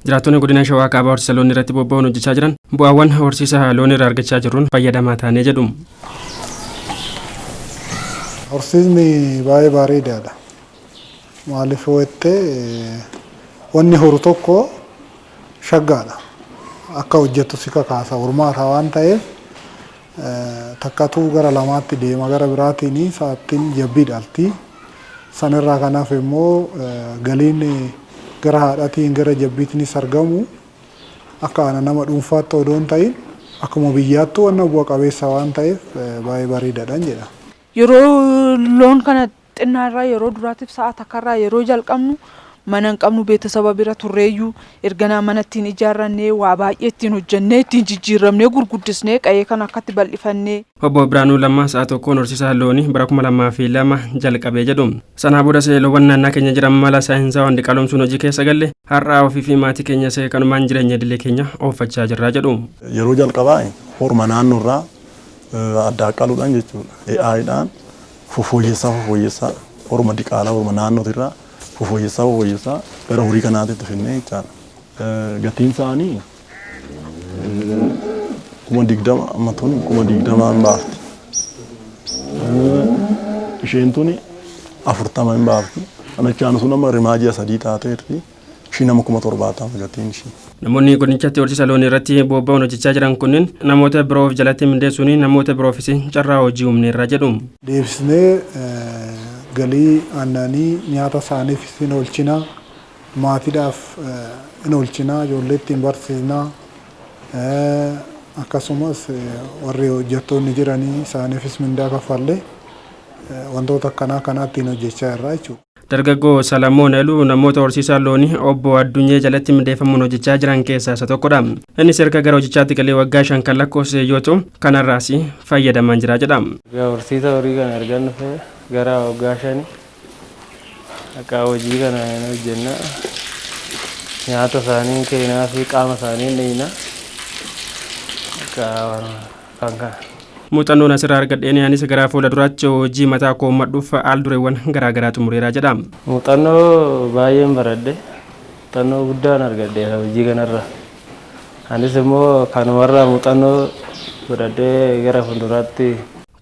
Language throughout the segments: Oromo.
Jiraatonni godina Shawaa Kaabaa horsiisa loonii irratti bobba'uun hojjechaa jiran bu'aawwan horsiisa loonii irraa argachaa jiruun fayyadamaa taanee jedhu. Horsiisni baay'ee bareedaadha. Maaliif jettee wanni horu tokko shaggaadha. Akka hojjettu si kakaasa hormaata waan ta'eef takkatuu gara lamaatti deema gara biraatiin sa'aatiin jabbii dhalti. Sanirraa kanaaf immoo galiin gara haadhatiin gara jabbiitiinis argamu akka nama dhuunfaatti odoo hin ta'in akkuma biyyaatti wanna bu'a qabeessa waan ta'eef baay'ee bareedaadhaan jedha. Yeroo loon kana xinnaarraa yeroo duraatiif sa'a takkarraa yeroo jalqabnu mana hin qabnu beeksisa bira turreeyyuu erganaa mana ittiin ijaarrannee waa baay'ee ittiin hojjennee ittiin jijjiiramnee gurguddisnee qa'ee kan akkatti bal'ifannee. Obbo Biraanuu Lammaa sa'a tokkoon horsiisa loonii bara 2002 jalqabee jedhu. Sanaa boodas loowwan naannaa keenya jiran mala saayinsaa waan diqaalomsuun hojii keessa galle har'aa ofii fi maatii keenya kanumaan jireenya idilee keenya oofachaa jirra jedhu. Yeroo jalqabaa horma naannoorraa adda qaluudhaan jechuudha. AI'dhaan fofooyyessaa horma diqaalaa horma naannootirraa fofooyyessaa gara horii kanaatti finnee jechaadha. Gatiin isaanii 20,000 amma tuni 20,000 hin baafti. Isheen tuni 40 hin baafti. Anachaan sun amma rimaajii 3 taateerti. Ishii nama 70,000 gatiin ishii. Namoonni godinichatti horsiisa loonii irratti bobba'uun hojjechaa jiran kunneen namoota biroof jalatti mindeessuun namoota biroofis carraa hojii uumneerra jedhu. Deebisnee galii aannanii nyaata isaaniif hin oolchina, maatiidhaaf hin oolchina, ijoollee ittiin barsiisna, akkasumas warri hojjettoonni jiranii isaaniifis mindaa kaffallee wantoota akkanaa ittiin hojjechaa jirra jechuudha. Dargaggoo Salamoon Eluu namoota horsiisa loonii obbo Addunyee jalatti mindeeffamuun hojjechaa jiran keessaa isa tokkodha. Innis erga gara hojichaatti galee waggaa 5 kan lakkoofse yoo ta'u kanarraas fayyadamaa jira jedha. Horsiisa horii kana ergan dhufee gara waggaa 5 akka hojii kana hojjenna. Nyaata isaanii kennaa fi qaama isaanii dheeyna. Kan kana. Muuxannoon asirraa argadheen anis gara fuula duraatti hojii mataa koo madhuuf al dureewwan garaagaraa xumureera jedha. Muuxannoo baay'een baradhe. Muuxannoo guddaan argadhe hojii kanarra. Anis immoo kanumarraa muuxannoo fudhadhee gara fuulduraatti.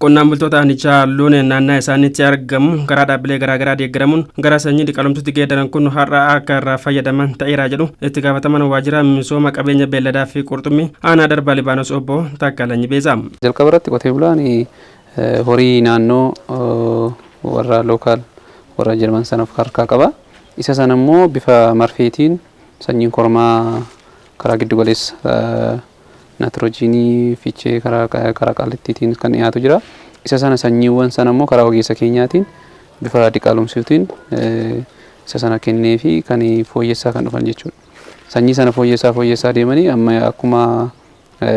Qonnaan bultoota aanichaa loon naannaa isaaniitti argamu karaa dhaabbilee garaagaraa deeggaramuun gara sanyii diqaalomsuutti geeddaran kun har'a akka irraa fayyadaman ta'eera jedhu itti gaafataman waajjira misooma qabeenya beelladaa fi qurxummii aanaa Darbaa Libaanos obbo Taakkalanyi Beezaa. Jalqaba irratti qotee bulaan horii naannoo warra lookaal warra Jarman sana of harkaa qaba. Isa sana immoo bifa marfeetiin sanyiin kormaa karaa giddu galeessa naatiroojiinii fiichee karaa qaalittiitiin kan dhiyaatu jira. Isa sana sanyiiwwan sana immoo karaa ogeessa keenyaatiin bifa diqaalomsuutiin isa sana kennee fi kan fooyyessaa kan dhufan jechuudha. Sanyii sana fooyyessaa deemanii amma akkuma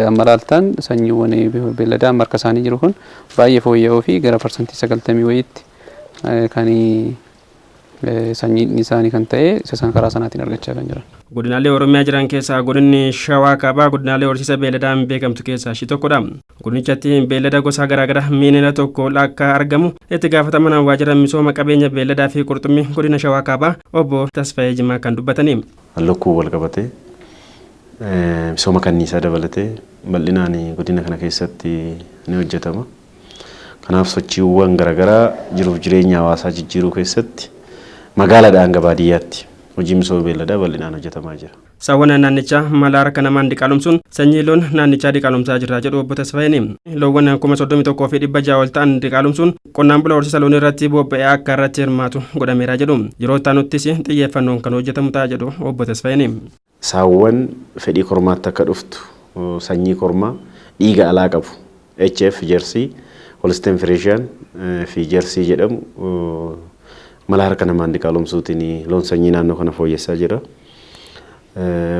amma laaltan sanyiiwwan beelladaa marka isaanii jiru kun baay'ee fooyya'oo fi gara parsantii 90 wayiitti kan sanyiin isaanii kan ta'e isa sana karaa sanaatiin argachaa kan jiran. Godinaalee Oromiyaa jiran keessaa godinni Shawaa Kaabaa godinaalee horsiisa beelladaan beekamtu keessaa ishii tokkodha. Godinichatti beellada gosa garaagaraa miinila tokko akka argamu itti gaafataman waajjira misooma qabeenya beelladaa fi qurxummii godina Shawaa Kaabaa obbo Tasfaayee Jimaa kan dubbatanii. Lokkuu wal qabatee misooma kanniisaa dabalatee bal'inaan godina kana keessatti ni hojjetama. Kanaaf sochiiwwan garaagaraa jiruuf jireenya hawaasaa jijjiiruu keessatti magaalaadhaan baadiyyaatti hojii misooma beelladaa bal'inaan hojjetamaa jira. Saawwan naannichaa mala harka namaan diqaalomsuun sanyii loon naannichaa diqaalomsaa jira jedhu obbo Tasfaayeen. Loowwan 31,600 ol ta'an diqaalomsuun qonnaan bulaa horsiisa loonii irratti bobba'ee akka irratti hirmaatu godhameera jedhu. Yeroo taanuttis xiyyeeffannoon kan hojjetamu ta'a jedhu obbo Tasfaayeen. Saawwan fedhii kormaatti akka dhuftu sanyii kormaa dhiiga alaa qabu HF jersii Holstein Friesian fi jersii jedhamu mala harka namaan diqaalomsuutiin loon sanyii naannoo kana fooyyessaa jira.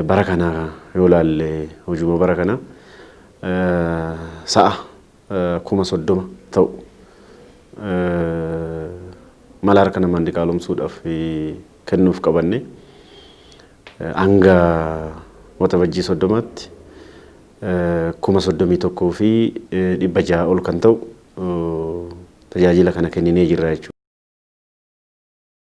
Bara kana yoo ilaalle hojuma bara kana sa'a 30,000 ta'u mala harka namaan diqaalomsuudhaaf kennuuf qabanne hanga waxabajjii 30tti 31,600 ol kan ta'u tajaajila kana kenninee jirra jechuudha.